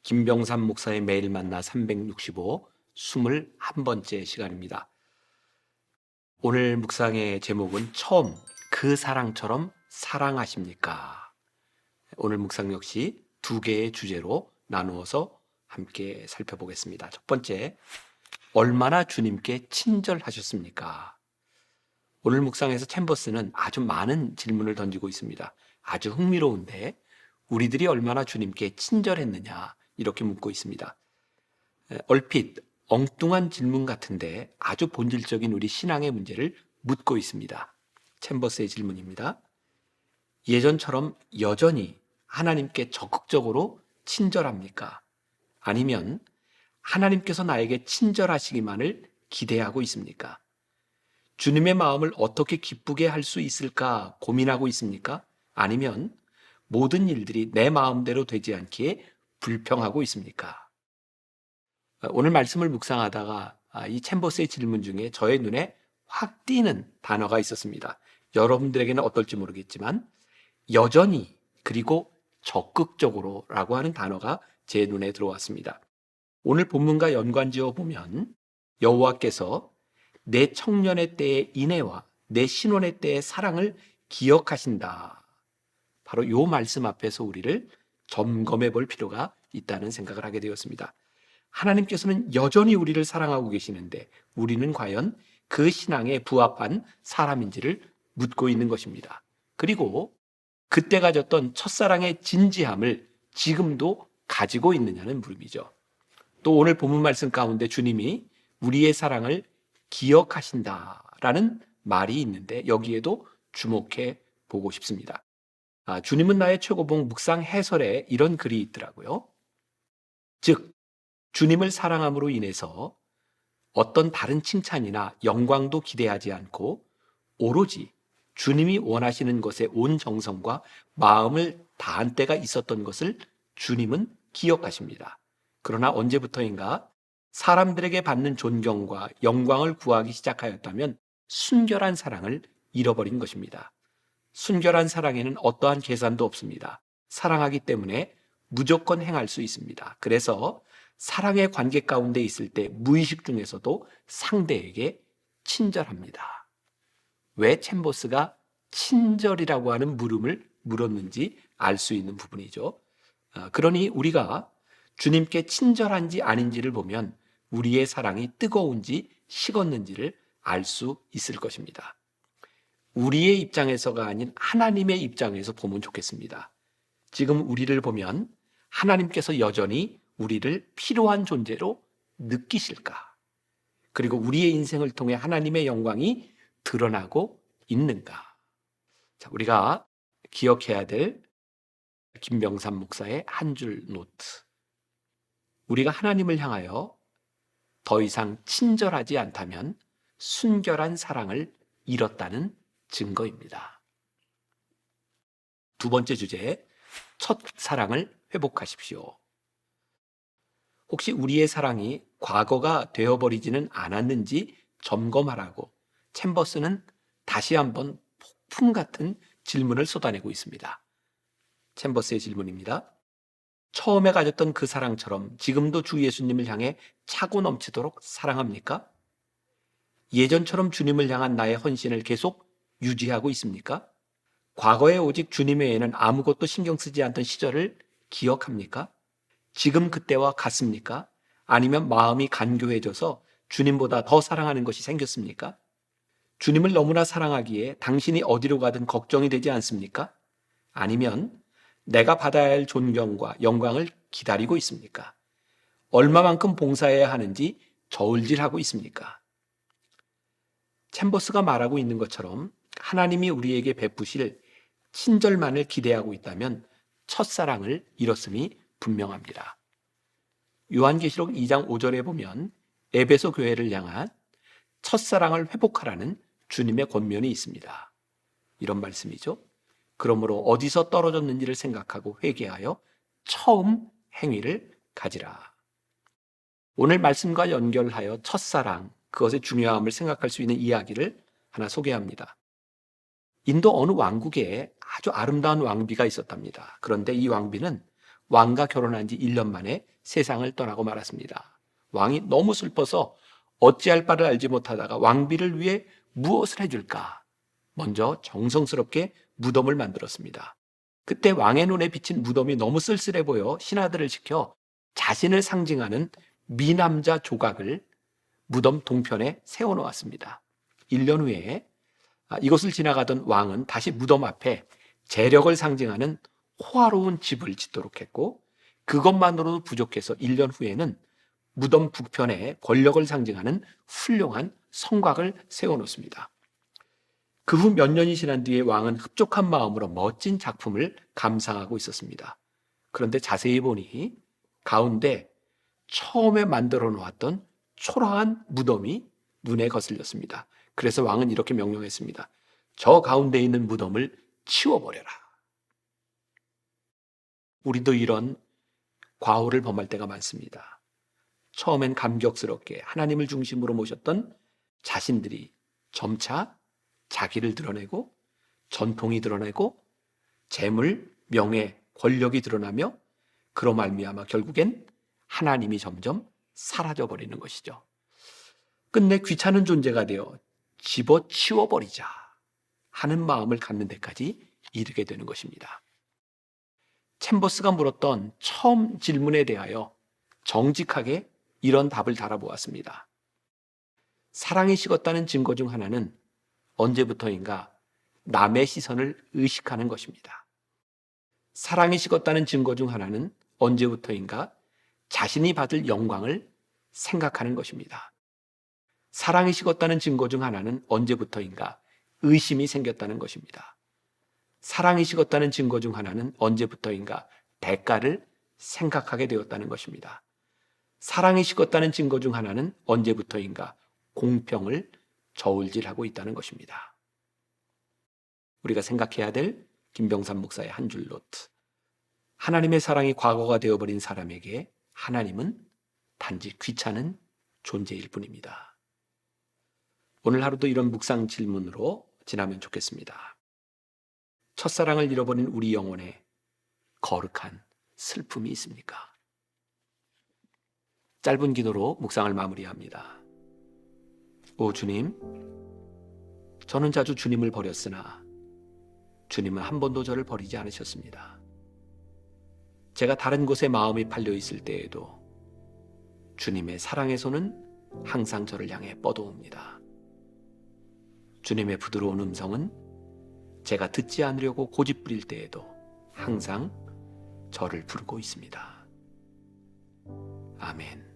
김병삼 목사의 매일 만나 365 21번째 시간입니다. 오늘 묵상의 제목은 처음 그 사랑처럼 사랑하십니까? 오늘 묵상 역시 두 개의 주제로 나누어서 함께 살펴보겠습니다. 첫 번째, 얼마나 주님께 친절하셨습니까? 오늘 묵상에서 챔버스는 아주 많은 질문을 던지고 있습니다. 아주 흥미로운데 우리들이 얼마나 주님께 친절했느냐 이렇게 묻고 있습니다. 얼핏 엉뚱한 질문 같은데 아주 본질적인 우리 신앙의 문제를 묻고 있습니다. 챔버스의 질문입니다. 예전처럼 여전히 하나님께 적극적으로 친절합니까? 아니면 하나님께서 나에게 친절하시기만을 기대하고 있습니까? 주님의 마음을 어떻게 기쁘게 할 수 있을까 고민하고 있습니까? 아니면 모든 일들이 내 마음대로 되지 않기에 불평하고 있습니까? 오늘 말씀을 묵상하다가 이 챔버스의 질문 중에 저의 눈에 확 띄는 단어가 있었습니다. 여러분들에게는 어떨지 모르겠지만 여전히 그리고 적극적으로 라고 하는 단어가 제 눈에 들어왔습니다. 오늘 본문과 연관지어 보면 여호와께서 내 청년의 때의 인애와 내 신혼의 때의 사랑을 기억하신다. 바로 이 말씀 앞에서 우리를 점검해 볼 필요가 있다는 생각을 하게 되었습니다. 하나님께서는 여전히 우리를 사랑하고 계시는데 우리는 과연 그 신앙에 부합한 사람인지를 묻고 있는 것입니다. 그리고 그때 가졌던 첫사랑의 진지함을 지금도 가지고 있느냐는 물음이죠. 또 오늘 본문 말씀 가운데 주님이 우리의 사랑을 기억하신다라는 말이 있는데 여기에도 주목해 보고 싶습니다. 주님은 나의 최고봉 묵상 해설에 이런 글이 있더라고요. 즉 주님을 사랑함으로 인해서 어떤 다른 칭찬이나 영광도 기대하지 않고 오로지 주님이 원하시는 것에 온 정성과 마음을 다한 때가 있었던 것을 주님은 기억하십니다. 그러나 언제부터인가 사람들에게 받는 존경과 영광을 구하기 시작하였다면 순결한 사랑을 잃어버린 것입니다. 순결한 사랑에는 어떠한 계산도 없습니다. 사랑하기 때문에 무조건 행할 수 있습니다. 그래서 사랑의 관계 가운데 있을 때 무의식 중에서도 상대에게 친절합니다. 왜 챔버스가 친절이라고 하는 물음을 물었는지 알 수 있는 부분이죠. 그러니 우리가 주님께 친절한지 아닌지를 보면 우리의 사랑이 뜨거운지 식었는지를 알 수 있을 것입니다. 우리의 입장에서가 아닌 하나님의 입장에서 보면 좋겠습니다. 지금 우리를 보면 하나님께서 여전히 우리를 필요한 존재로 느끼실까? 그리고 우리의 인생을 통해 하나님의 영광이 드러나고 있는가? 자, 우리가 기억해야 될 김병삼 목사의 한 줄 노트. 우리가 하나님을 향하여 더 이상 친절하지 않다면 순결한 사랑을 잃었다는 증거입니다. 두 번째 주제, 첫 사랑을 회복하십시오. 혹시 우리의 사랑이 과거가 되어버리지는 않았는지 점검하라고 챔버스는 다시 한번 폭풍 같은 질문을 쏟아내고 있습니다. 챔버스의 질문입니다. 처음에 가졌던 그 사랑처럼 지금도 주 예수님을 향해 차고 넘치도록 사랑합니까? 예전처럼 주님을 향한 나의 헌신을 계속 유지하고 있습니까? 과거에 오직 주님 외에는 아무것도 신경 쓰지 않던 시절을 기억합니까? 지금 그때와 같습니까? 아니면 마음이 간교해져서 주님보다 더 사랑하는 것이 생겼습니까? 주님을 너무나 사랑하기에 당신이 어디로 가든 걱정이 되지 않습니까? 아니면 내가 받아야 할 존경과 영광을 기다리고 있습니까? 얼마만큼 봉사해야 하는지 저울질하고 있습니까? 챔버스가 말하고 있는 것처럼 하나님이 우리에게 베푸실 친절만을 기대하고 있다면 첫사랑을 잃었음이 분명합니다. 요한계시록 2장 5절에 보면 에베소 교회를 향한 첫사랑을 회복하라는 주님의 권면이 있습니다. 이런 말씀이죠. 그러므로 어디서 떨어졌는지를 생각하고 회개하여 처음 행위를 가지라. 오늘 말씀과 연결하여 첫사랑, 그것의 중요함을 생각할 수 있는 이야기를 하나 소개합니다. 인도 어느 왕국에 아주 아름다운 왕비가 있었답니다. 그런데 이 왕비는 왕과 결혼한 지 1년 만에 세상을 떠나고 말았습니다. 왕이 너무 슬퍼서 어찌할 바를 알지 못하다가 왕비를 위해 무엇을 해줄까? 먼저 정성스럽게 무덤을 만들었습니다. 그때 왕의 눈에 비친 무덤이 너무 쓸쓸해 보여 신하들을 시켜 자신을 상징하는 미남자 조각을 무덤 동편에 세워놓았습니다. 1년 후에 이곳을 지나가던 왕은 다시 무덤 앞에 재력을 상징하는 호화로운 집을 짓도록 했고, 그것만으로도 부족해서 1년 후에는 무덤 북편에 권력을 상징하는 훌륭한 성곽을 세워놓습니다. 그 후 몇 년이 지난 뒤에 왕은 흡족한 마음으로 멋진 작품을 감상하고 있었습니다. 그런데 자세히 보니 가운데 처음에 만들어 놓았던 초라한 무덤이 눈에 거슬렸습니다. 그래서 왕은 이렇게 명령했습니다. 저 가운데 있는 무덤을 치워버려라. 우리도 이런 과오를 범할 때가 많습니다. 처음엔 감격스럽게 하나님을 중심으로 모셨던 자신들이 점차 자기를 드러내고 전통이 드러내고 재물, 명예, 권력이 드러나며 그로 말미암아 결국엔 하나님이 점점 사라져버리는 것이죠. 끝내 귀찮은 존재가 되어 집어치워버리자 하는 마음을 갖는 데까지 이르게 되는 것입니다. 챔버스가 물었던 처음 질문에 대하여 정직하게 이런 답을 달아보았습니다. 사랑이 식었다는 증거 중 하나는 언제부터인가 남의 시선을 의식하는 것입니다. 사랑이 식었다는 증거 중 하나는 언제부터인가 자신이 받을 영광을 생각하는 것입니다. 사랑이 식었다는 증거 중 하나는 언제부터인가 의심이 생겼다는 것입니다. 사랑이 식었다는 증거 중 하나는 언제부터인가 대가를 생각하게 되었다는 것입니다. 사랑이 식었다는 증거 중 하나는 언제부터인가 공평을 저울질하고 있다는 것입니다. 우리가 생각해야 될 김병삼 목사의 한 줄 노트. 하나님의 사랑이 과거가 되어버린 사람에게 하나님은 단지 귀찮은 존재일 뿐입니다. 오늘 하루도 이런 묵상 질문으로 지나면 좋겠습니다. 첫사랑을 잃어버린 우리 영혼에 거룩한 슬픔이 있습니까? 짧은 기도로 묵상을 마무리합니다. 오 주님, 저는 자주 주님을 버렸으나 주님은 한 번도 저를 버리지 않으셨습니다. 제가 다른 곳에 마음이 팔려 있을 때에도 주님의 사랑의 손은 항상 저를 향해 뻗어옵니다. 주님의 부드러운 음성은 제가 듣지 않으려고 고집 부릴 때에도 항상 저를 부르고 있습니다. 아멘.